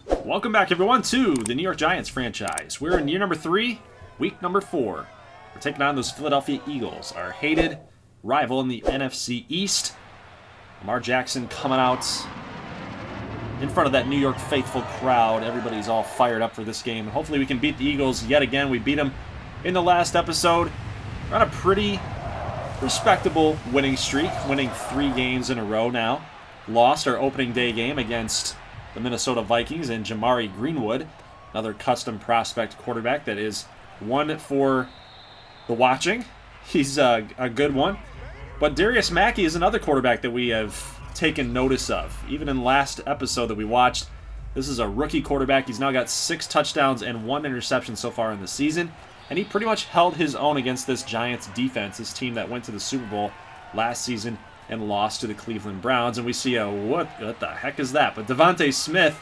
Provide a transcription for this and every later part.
Welcome back, everyone, to the New York Giants franchise. We're in year number 3, week number 4. We're taking on those Philadelphia Eagles, our hated rival in the NFC East. Lamar Jackson coming out in front of that New York faithful crowd. Everybody's all fired up for this game. Hopefully we can beat the Eagles yet again. We beat them in the last episode. We're on a pretty respectable winning streak, winning 3 games in a row now. Lost our opening day game against the Minnesota Vikings and Jamari Greenwood, another custom prospect quarterback that is one for the watching. He's a good one. But Darius Mackey is another quarterback that we have taken notice of. Even in last episode that we watched, this is a rookie quarterback. He's now got 6 touchdowns and 1 interception so far in the season. And he pretty much held his own against this Giants defense, this team that went to the Super Bowl last season and lost to the Cleveland Browns. And we see what the heck is that? But Devontae Smith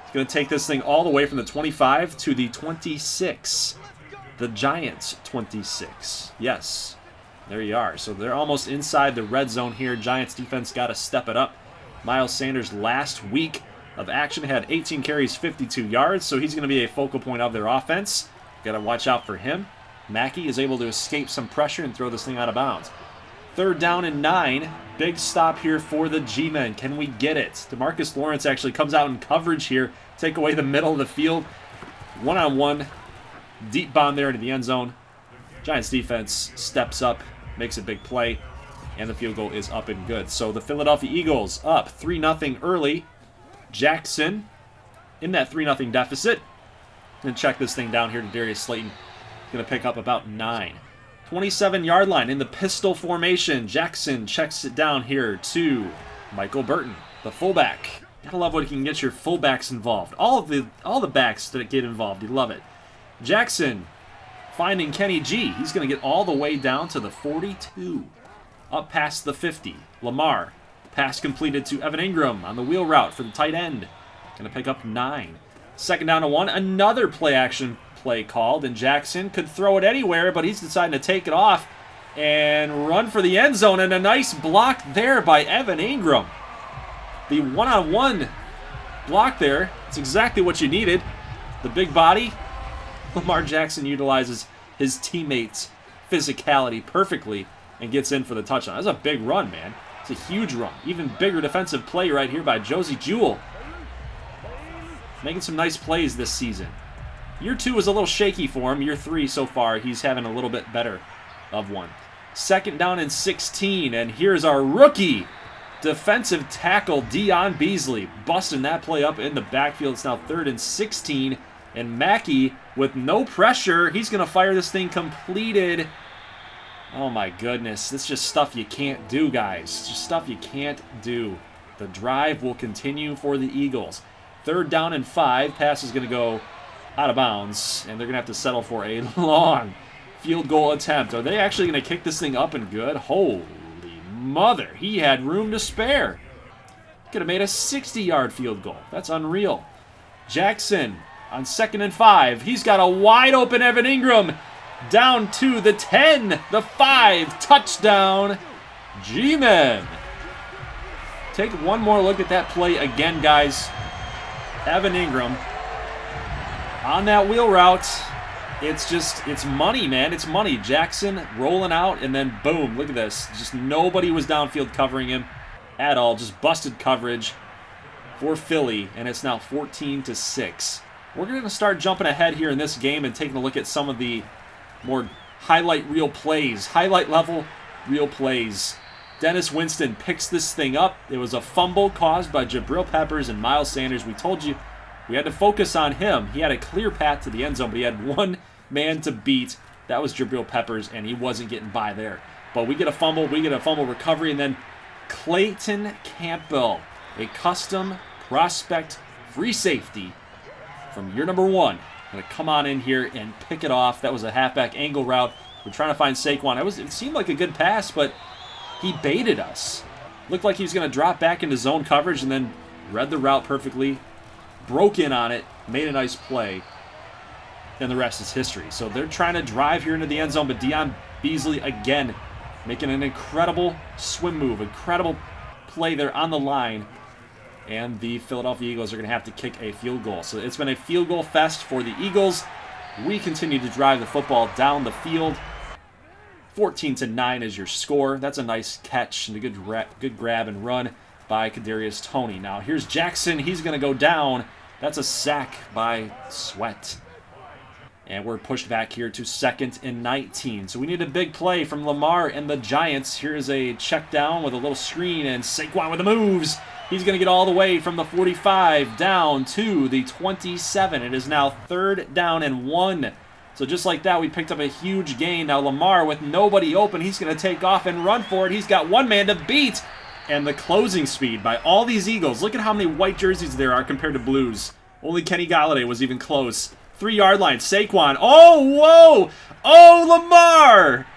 is going to take this thing all the way from the 25 to the 26. The Giants 26. Yes, there you are. So they're almost inside the red zone here. Giants defense got to step it up. Miles Sanders last week of action had 18 carries, 52 yards. So he's going to be a focal point of their offense. Got to watch out for him. Mackey is able to escape some pressure and throw this thing out of bounds. 3rd down and 9. Big stop here for the G-Men. Can we get it? DeMarcus Lawrence actually comes out in coverage here. Take away the middle of the field. One-on-one. Deep bomb there into the end zone. Giants defense steps up, makes a big play, and the field goal is up and good. So the Philadelphia Eagles up 3-0 early. Jackson in that 3-0 deficit. And check this thing down here to Darius Slayton. Going to pick up about 9. 27-yard line in the pistol formation. Jackson checks it down here to Michael Burton, the fullback. Gotta love when you can get your fullbacks involved. All the backs that get involved, you love it. Jackson finding Kenny G. He's going to get all the way down to the 42. Up past the 50. Lamar. Pass completed to Evan Ingram on the wheel route for the tight end. Going to pick up 9. 2nd down and 1. Another play-action play called, and Jackson could throw it anywhere, but he's deciding to take it off and run for the end zone, and a nice block there by Evan Ingram. The one-on-one block there. It's exactly what you needed. The big body. Lamar Jackson utilizes his teammates' physicality perfectly and gets in for the touchdown. That's a big run, man. It's a huge run. Even bigger defensive play right here by Josie Jewell. Making some nice plays this season. Year 2 was a little shaky for him. Year 3 so far, he's having a little bit better of one. 2nd down and 16, and here's our rookie defensive tackle, Dion Beasley, busting that play up in the backfield. It's now 3rd and 16, and Mackey, with no pressure, he's going to fire this thing completed. Oh my goodness, this is just stuff you can't do, guys. It's just stuff you can't do. The drive will continue for the Eagles. 3rd down and 5, pass is going to go out of bounds, and they're going to have to settle for a long field goal attempt. Are they actually going to kick this thing up and good? Holy mother, he had room to spare. Could have made a 60-yard field goal. That's unreal. Jackson on 2nd and 5. He's got a wide open Evan Ingram down to the 10, the 5, touchdown, G-Men. Take one more look at that play again, guys. Evan Ingram on that wheel route. It's money, man. It's money. Jackson rolling out, and then boom, look at this. Just nobody was downfield covering him at all. Just busted coverage for Philly, and it's now 14-6. We're going to start jumping ahead here in this game and taking a look at some of the more highlight reel plays, highlight level reel plays. Dennis Winston picks this thing up. It was a fumble caused by Jabril Peppers and Miles Sanders. We told you we had to focus on him. He had a clear path to the end zone, but he had one man to beat. That was Jabril Peppers, and he wasn't getting by there. But we get a fumble recovery, and then Clayton Campbell, a custom prospect free safety from year number 1. Going to come on in here and pick it off. That was a halfback angle route. We're trying to find Saquon. It seemed like a good pass, but he baited us. Looked like he was going to drop back into zone coverage and then read the route perfectly, broke in on it, made a nice play, and the rest is history. So they're trying to drive here into the end zone, but Dion Beasley, again, making an incredible swim move, incredible play there on the line, And the Philadelphia Eagles are going to have to kick a field goal. So it's been a field goal fest for the Eagles. We continue to drive the football down the field. 14-9 is your score. That's a nice catch and a good grab and run by Kadarius Toney. Now here's Jackson. He's going to go down. That's a sack by Sweat. And we're pushed back here to 2nd and 19. So we need a big play from Lamar and the Giants. Here's a check down with a little screen, and Saquon with the moves. He's going to get all the way from the 45 down to the 27. It is now 3rd down and 1. So just like that, we picked up a huge gain. Now Lamar with nobody open, he's going to take off and run for it. He's got one man to beat. And the closing speed by all these Eagles. Look at how many white jerseys there are compared to blues. Only Kenny Golladay was even close. 3-yard line, Saquon. Oh, whoa! Oh, Lamar!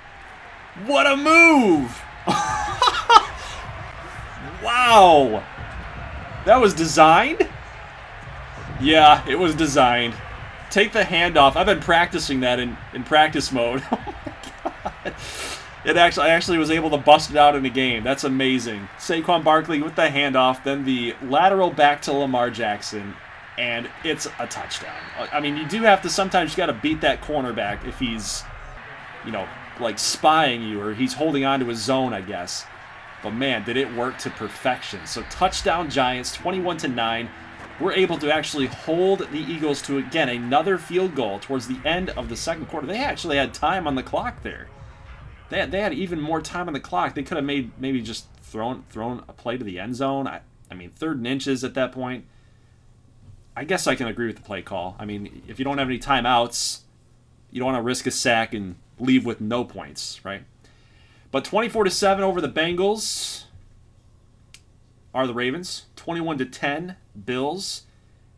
What a move! Wow! That was designed? Yeah, it was designed. Take the handoff. I've been practicing that in practice mode. Oh my God. I actually was able to bust it out in the game. That's amazing. Saquon Barkley with the handoff, then the lateral back to Lamar Jackson. And it's a touchdown. I mean, you do have to sometimes, you got to beat that cornerback if he's, like spying you or he's holding on to his zone, I guess. But man, did it work to perfection. So touchdown Giants, 21-9. We're able to actually hold the Eagles to, again, another field goal towards the end of the second quarter. They actually had time on the clock there. They had even more time on the clock. They could have maybe just thrown a play to the end zone. I mean, 3rd and inches at that point. I guess I can agree with the play call. I mean, if you don't have any timeouts, you don't want to risk a sack and leave with no points, right? But 24-7 over the Bengals are the Ravens. 21-10 Bills.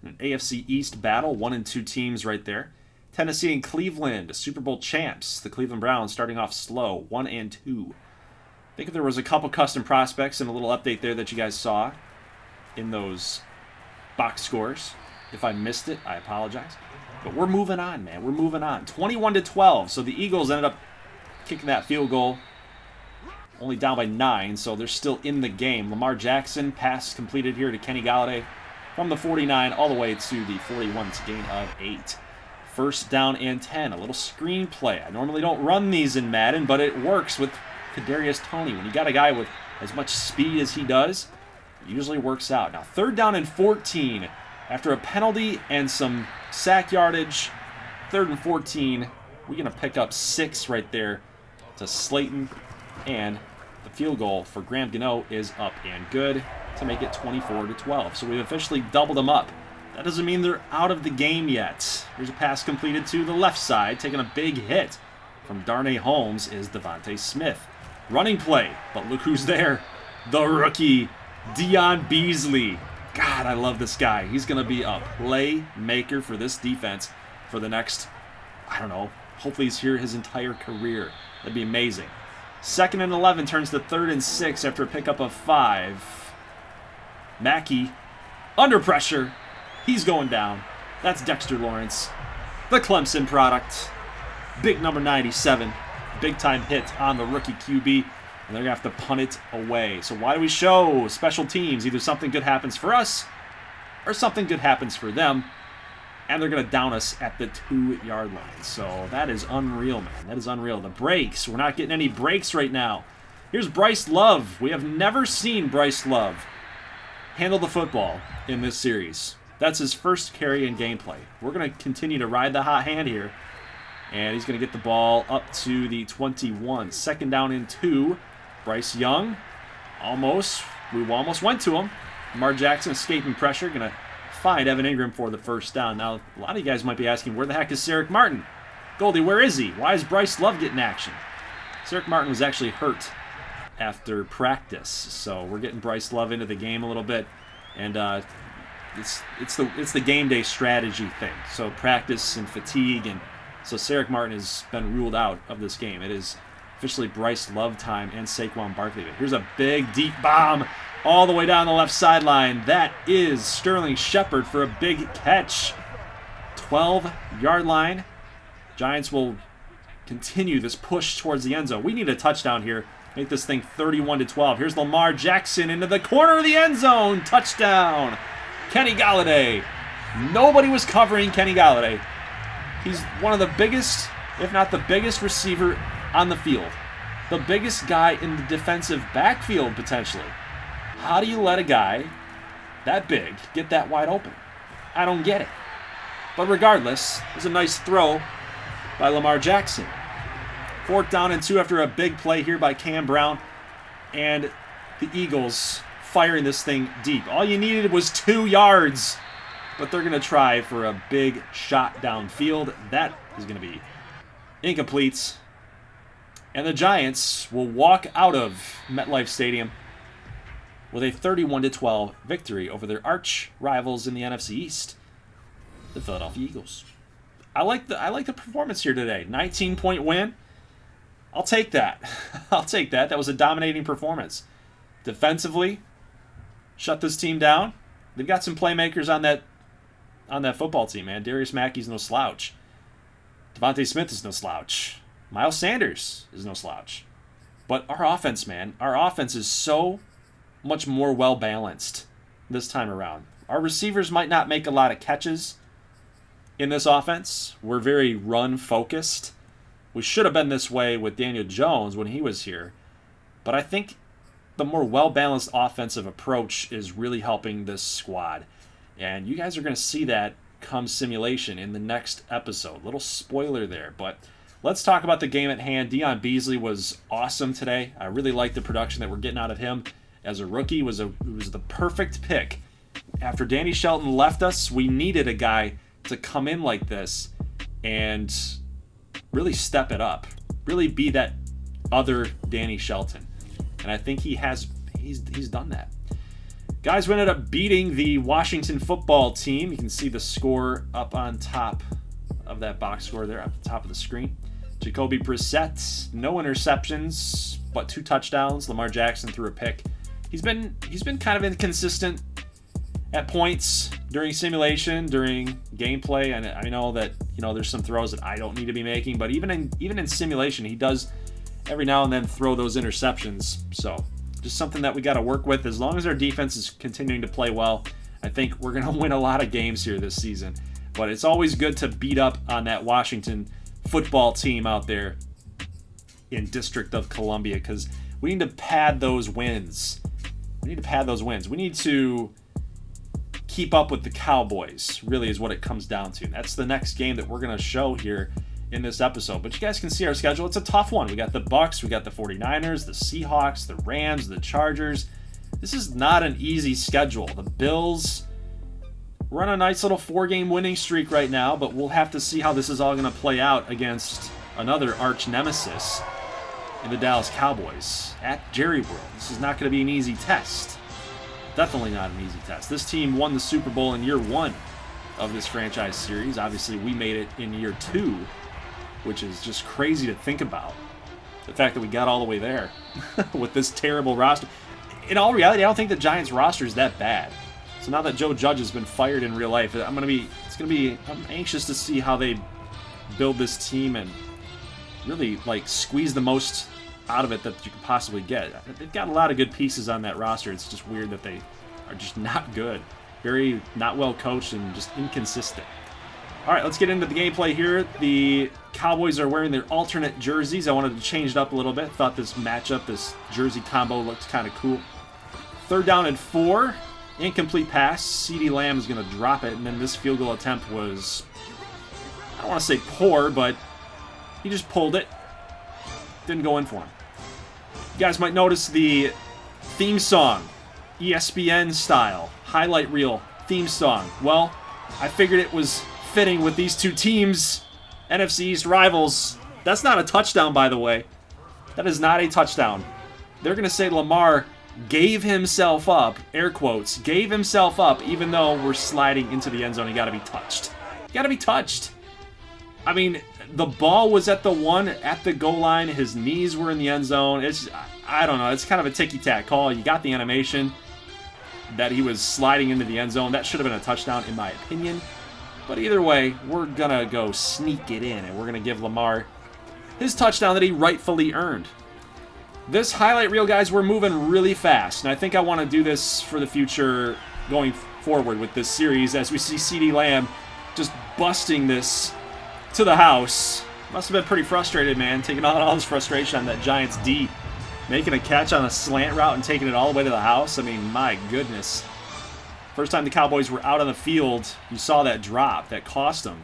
An AFC East battle, 1 and 2 teams right there. Tennessee and Cleveland, Super Bowl champs. The Cleveland Browns starting off slow, 1 and 2. I think there was a couple custom prospects and a little update there that you guys saw in those box scores. If I missed it, I apologize. But we're moving on, man. We're moving on. 21-12. So the Eagles ended up kicking that field goal. Only down by 9, so they're still in the game. Lamar Jackson, pass completed here to Kenny Golladay from the 49 all the way to the 41. It's a gain of 8. 1st down and 10. A little screen play. I normally don't run these in Madden, but it works with Kadarius Toney. When you got a guy with as much speed as he does, it usually works out. Now 3rd down and 14. After a penalty and some sack yardage, 3rd and 14. We're going to pick up 6 right there to Slayton. And the field goal for Graham Gano is up and good to make it 24-12. So we've officially doubled them up. That doesn't mean they're out of the game yet. Here's a pass completed to the left side. Taking a big hit from Darnay Holmes is Devontae Smith. Running play, but look who's there. The rookie, Dion Beasley. God, I love this guy. He's going to be a playmaker for this defense for the next, I don't know, hopefully he's here his entire career. That'd be amazing. 2nd and 11 turns to 3rd and 6 after a pickup of 5. Mackey, under pressure. He's going down. That's Dexter Lawrence, the Clemson product. Big number 97. Big-time hit on the rookie QB. And they're going to have to punt it away. So why do we show special teams? Either something good happens for us or something good happens for them. And they're going to down us at the 2-yard line. So that is unreal, man. That is unreal. The breaks. We're not getting any breaks right now. Here's Bryce Love. We have never seen Bryce Love handle the football in this series. That's his first carry in gameplay. We're going to continue to ride the hot hand here. And he's going to get the ball up to the 21. 2nd down and 2. Bryce Young, we almost went to him. Lamar Jackson escaping pressure, going to find Evan Ingram for the 1st down. Now, a lot of you guys might be asking, where the heck is Sarek Martin? Goldie, where is he? Why is Bryce Love getting action? Sarek Martin was actually hurt after practice, so we're getting Bryce Love into the game a little bit, and it's the game day strategy thing. So practice and fatigue, and so Sarek Martin has been ruled out of this game. It is officially Bryce Love time and Saquon Barkley. Here's a big, deep bomb all the way down the left sideline. That is Sterling Shepard for a big catch. 12-yard line. Giants will continue this push towards the end zone. We need a touchdown here Make this thing 31-12. Here's Lamar Jackson into the corner of the end zone. Touchdown. Kenny Golladay. Nobody was covering Kenny Golladay. He's one of the biggest, if not the biggest receiver on the field. The biggest guy in the defensive backfield, potentially. How do you let a guy that big get that wide open? I don't get it. But regardless, it was a nice throw by Lamar Jackson. 4th down and 2 after a big play here by Cam Brown. And the Eagles firing this thing deep. All you needed was 2 yards. But they're going to try for a big shot downfield. That is going to be incomplete. And the Giants will walk out of MetLife Stadium with a 31-12 victory over their arch rivals in the NFC East, the Philadelphia Eagles. I like the performance here today. 19-point win. I'll take that. I'll take that. That was a dominating performance. Defensively, shut this team down. They've got some playmakers on that football team, man. Darius Mackey's no slouch. Devontae Smith is no slouch. Miles Sanders is no slouch. But our offense, man, our offense is so much more well-balanced this time around. Our receivers might not make a lot of catches in this offense. We're very run-focused. We should have been this way with Daniel Jones when he was here. But I think the more well-balanced offensive approach is really helping this squad. And you guys are going to see that come simulation in the next episode. Little spoiler there, but let's talk about the game at hand. Dion Beasley was awesome today. I really like the production that we're getting out of him as a rookie. It was the perfect pick. After Danny Shelton left us, we needed a guy to come in like this and really step it up. Really be that other Danny Shelton. And I think he's done that. Guys, we ended up beating the Washington football team. You can see the score up on top of that box score there, at the top of the screen. Jacoby Brissett, no interceptions, but 2 touchdowns. Lamar Jackson threw a pick. He's been kind of inconsistent at points during simulation, during gameplay, and I know that there's some throws that I don't need to be making, but even in simulation, he does every now and then throw those interceptions. So just something that we got to work with. As long as our defense is continuing to play well, I think we're going to win a lot of games here this season. But it's always good to beat up on that Washington football team out there in District of Columbia, because we need to pad those wins. We need to keep up with the Cowboys, really is what it comes down to. That's the next game that we're going to show here in this episode. But you guys can see our schedule. It's a tough one. We got the Bucks, we got the 49ers, the Seahawks, the Rams, the Chargers. This is not an easy schedule. The Bills, we're on a nice little 4-game winning streak right now, but we'll have to see how this is all going to play out against another arch nemesis in the Dallas Cowboys at Jerry World. This is not going to be an easy test. Definitely not an easy test. This team won the Super Bowl in year 1 of this franchise series. Obviously, we made it in year 2, which is just crazy to think about. The fact that we got all the way there with this terrible roster. In all reality, I don't think the Giants roster is that bad. So now that Joe Judge has been fired in real life, I'm anxious to see how they build this team and really squeeze the most out of it that you could possibly get. They've got a lot of good pieces on that roster. It's just weird that they are just not good. Very not well coached and just inconsistent. All right, let's get into the gameplay here. The Cowboys are wearing their alternate jerseys. I wanted to change it up a little bit. Thought this matchup, this jersey combo looked kind of cool. 3rd down and 4. Incomplete pass. CeeDee Lamb is going to drop it, and then this field goal attempt was, I don't want to say poor, but he just pulled it. Didn't go in for him. You guys might notice the theme song, ESPN style, highlight reel theme song. Well, I figured it was fitting with these two teams, NFC East rivals. That's not a touchdown, by the way. That is not a touchdown. They're going to say Lamar gave himself up, air quotes, gave himself up, even though we're sliding into the end zone. You got to be touched. You got to be touched. I mean, the ball was at the 1 at the goal line. His knees were in the end zone. I don't know. It's kind of a ticky-tack call. You got the animation that he was sliding into the end zone. That should have been a touchdown, in my opinion. But either way, we're going to go sneak it in, and we're going to give Lamar his touchdown that he rightfully earned. This highlight reel, guys, we're moving really fast, and I think I want to do this for the future going forward with this series as we see CeeDee Lamb just busting this to the house. Must have been pretty frustrated, man, taking all his frustration on that Giants D. Making a catch on a slant route and taking it all the way to the house. I mean, my goodness. First time the Cowboys were out on the field, you saw that drop that cost them.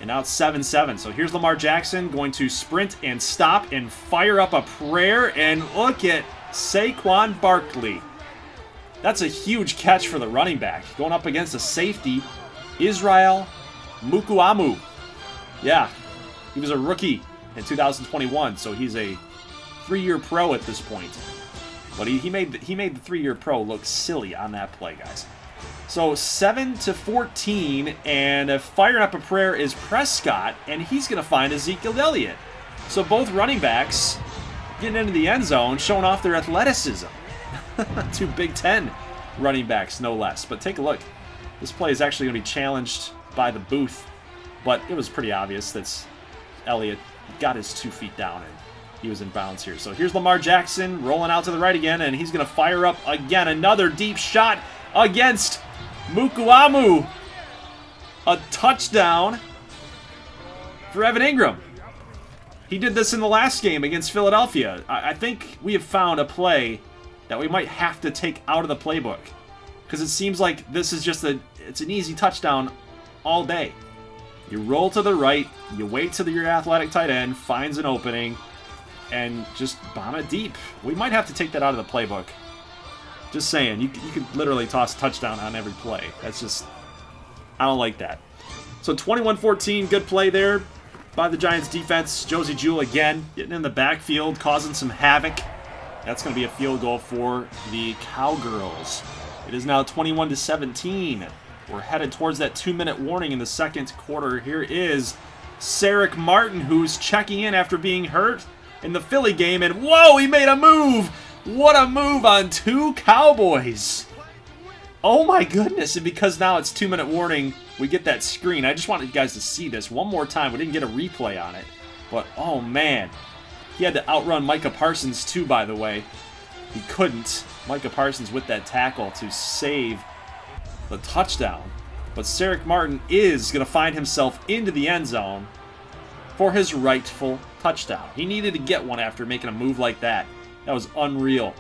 And now it's 7-7. So here's Lamar Jackson going to sprint and stop and fire up a prayer. And look at Saquon Barkley. That's a huge catch for the running back. Going up against a safety, Israel Mukuamu. Yeah, he was a rookie in 2021, so he's a 3-year pro at this point. But he made the 3-year pro look silly on that play, guys. So 7-14, and firing up a prayer is Prescott, and he's going to find Ezekiel Elliott. So both running backs getting into the end zone, showing off their athleticism. 2 Big Ten running backs, no less. But take a look. This play is actually going to be challenged by the booth, but it was pretty obvious that Elliott got his 2 feet down and he was in bounds here. So here's Lamar Jackson rolling out to the right again, and he's going to fire up again. Another deep shot against Mukuamu. A touchdown for Evan Ingram. He did this in the last game against Philadelphia. I think we have found a play that we might have to take out of the playbook, because it seems like this is just it's an easy touchdown all day. You roll to the right, you wait till your athletic tight end finds an opening, and just bomb it deep. We might have to take that out of the playbook. Just saying, you could literally toss a touchdown on every play. That's just, I don't like that. So 21-14, good play there by the Giants defense. Josie Jewell again getting in the backfield, causing some havoc. That's going to be a field goal for the Cowgirls. It is now 21-17. We're headed towards that 2-minute warning in the second quarter. Here is Sarek Martin, who's checking in after being hurt in the Philly game, and whoa, he made a move! What a move on 2 Cowboys! Oh my goodness, and because now it's 2-minute warning, we get that screen. I just wanted you guys to see this one more time. We didn't get a replay on it, but oh man. He had to outrun Micah Parsons too, by the way. He couldn't. Micah Parsons with that tackle to save the touchdown. But Sarek Martin is going to find himself into the end zone for his rightful touchdown. He needed to get one after making a move like that. That was unreal.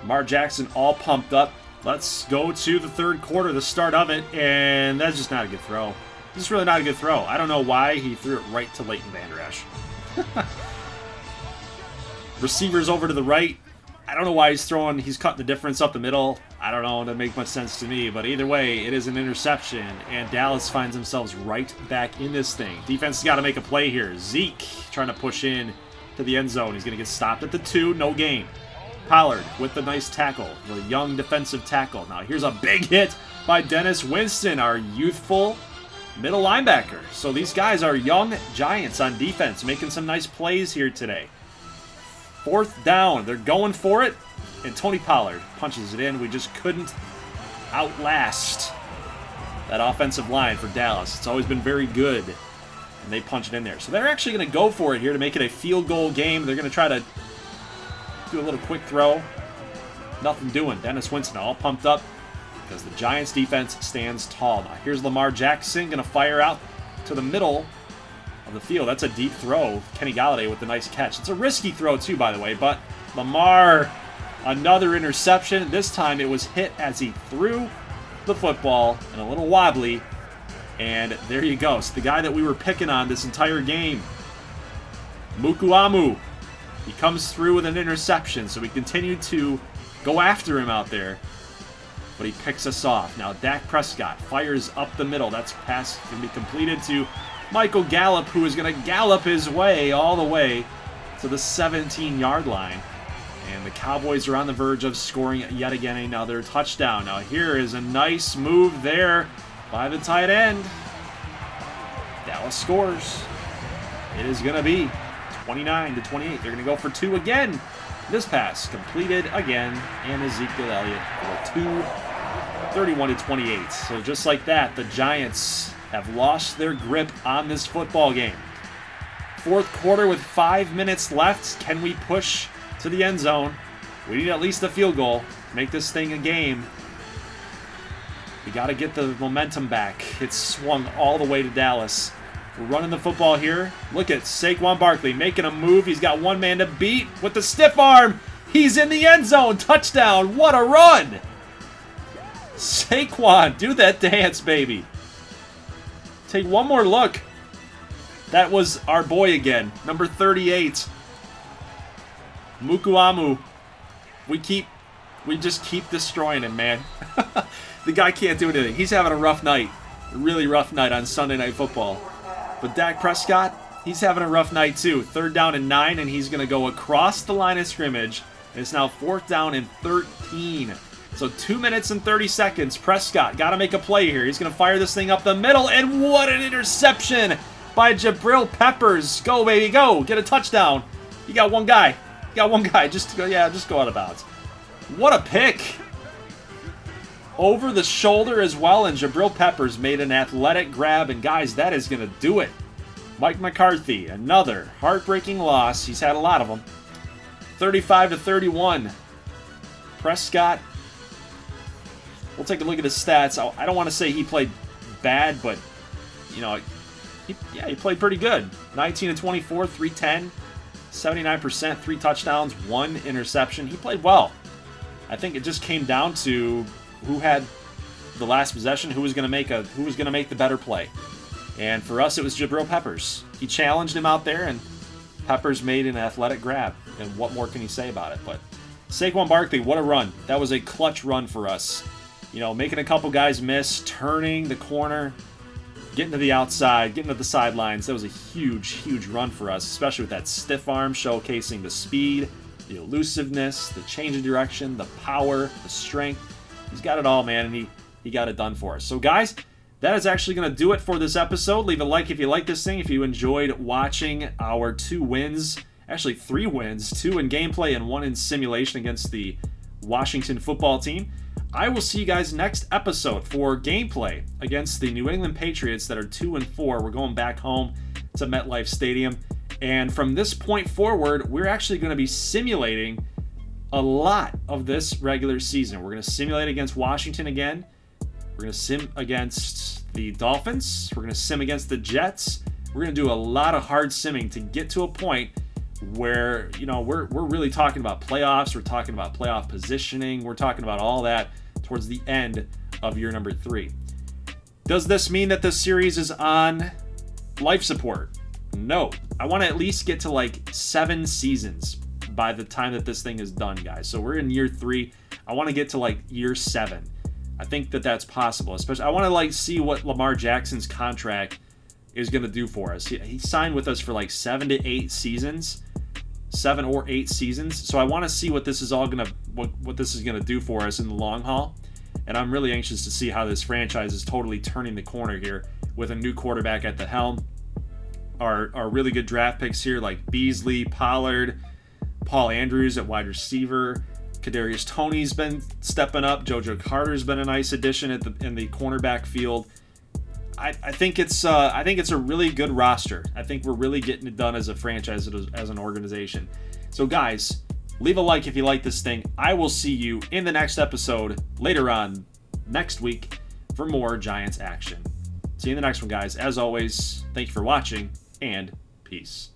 Lamar Jackson all pumped up. Let's go to the third quarter, the start of it, and that's just not a good throw. This is really not a good throw. I don't know why he threw it right to Leighton Vander Esch. Receivers over to the right. I don't know why he's cutting the difference up the middle. I don't know, it doesn't make much sense to me. But either way, it is an interception, and Dallas finds themselves right back in this thing. Defense has got to make a play here. Zeke trying to push in to the end zone. He's going to get stopped at the 2, no gain. Pollard with the nice tackle, the young defensive tackle. Now here's a big hit by Dennis Winston, our youthful middle linebacker. So these guys are young Giants on defense, making some nice plays here today. 4th down, they're going for it, and Tony Pollard punches it in. We just couldn't outlast that offensive line for Dallas. It's always been very good, and they punch it in there. So they're actually going to go for it here to make it a field goal game. They're going to try to do a little quick throw. Nothing doing. Dennis Winston all pumped up because the Giants defense stands tall. Now here's Lamar Jackson going to fire out to the middle of the field. That's a deep throw. Kenny Golladay with the nice catch. It's a risky throw too, by the way, but Lamar, another interception. This time it was hit as he threw the football and a little wobbly, and there you go. So the guy that we were picking on this entire game, Mukuamu, he comes through with an interception, so we continue to go after him out there, but he picks us off. Now Dak Prescott fires up the middle. That's pass can be completed to Michael Gallup, who is going to gallop his way all the way to the 17-yard line. And the Cowboys are on the verge of scoring yet again another touchdown. Now here is a nice move there by the tight end. Dallas scores. It is going to be 29-28. They're going to go for 2 again. This pass completed again, and Ezekiel Elliott for 2, 31-28. So just like that, the Giants have lost their grip on this football game. 4th quarter with 5 minutes left. Can we push to the end zone. We need at least a field goal to make this thing a game. We got to get the momentum back. It's swung all the way to Dallas. We're running the football here. Look at Saquon Barkley making a move. He's got one man to beat with the stiff arm. He's in the end zone. Touchdown. What a run. Saquon, do that dance, baby. Take one more look. That was our boy again, number 38. Mukuamu. We just keep destroying him, man. The guy can't do anything. He's having a rough night. A really rough night on Sunday Night Football. But Dak Prescott, he's having a rough night too. 3rd down and 9, and he's going to go across the line of scrimmage. And it's now 4th down and 13. So 2 minutes and 30 seconds. Prescott got to make a play here. He's going to fire this thing up the middle, and what an interception by Jabril Peppers. Go, baby, go. Get a touchdown. You got one guy. Just go out of bounds. What a pick. Over the shoulder as well, and Jabril Peppers made an athletic grab, and guys, that is going to do it. Mike McCarthy, another heartbreaking loss. He's had a lot of them. 35-31. Prescott, we'll take a look at his stats. I don't want to say he played bad, but, you know, he played pretty good. 19-24, 310, 79%, 3 touchdowns, 1 interception. He played well. I think it just came down to who had the last possession, who was going to make the better play. And for us, it was Jabril Peppers. He challenged him out there, and Peppers made an athletic grab. And what more can you say about it? But Saquon Barkley, what a run. That was a clutch run for us. You know, making a couple guys miss, turning the corner, getting to the outside, getting to the sidelines. That was a huge, huge run for us, especially with that stiff arm showcasing the speed, the elusiveness, the change of direction, the power, the strength. He's got it all, man, and he got it done for us. So, guys, that is actually going to do it for this episode. Leave a like if you like this thing, if you enjoyed watching our 2 wins, actually 3 wins, 2 in gameplay and 1 in simulation against the Washington football team. I will see you guys next episode for gameplay against the New England Patriots that are 2-4. We're going back home to MetLife Stadium. And from this point forward, we're actually going to be simulating a lot of this regular season. We're going to simulate against Washington again. We're going to sim against the Dolphins. We're going to sim against the Jets. We're going to do a lot of hard simming to get to a point where, you know, we're really talking about playoffs. We're talking about playoff positioning. We're talking about all that towards the end of year number 3. Does this mean that this series is on life support? No. I want to at least get to like 7 seasons by the time that this thing is done, guys. So we're in year 3. I want to get to like year 7. I think that that's possible. Especially, I want to like see what Lamar Jackson's contract is going to do for us. He signed with us for like 7 to 8 seasons. 7 or 8 seasons. So I want to see what this is all gonna what this is gonna do for us in the long haul. And I'm really anxious to see how this franchise is totally turning the corner here with a new quarterback at the helm. Our really good draft picks here like Beasley, Pollard, Paul Andrews at wide receiver. Kadarius Toney's been stepping up. JoJo Carter's been a nice addition in the cornerback field. I think it's a really good roster. I think we're really getting it done as a franchise, as an organization. So guys, leave a like if you like this thing. I will see you in the next episode later on next week for more Giants action. See you in the next one, guys. As always, thank you for watching, and peace.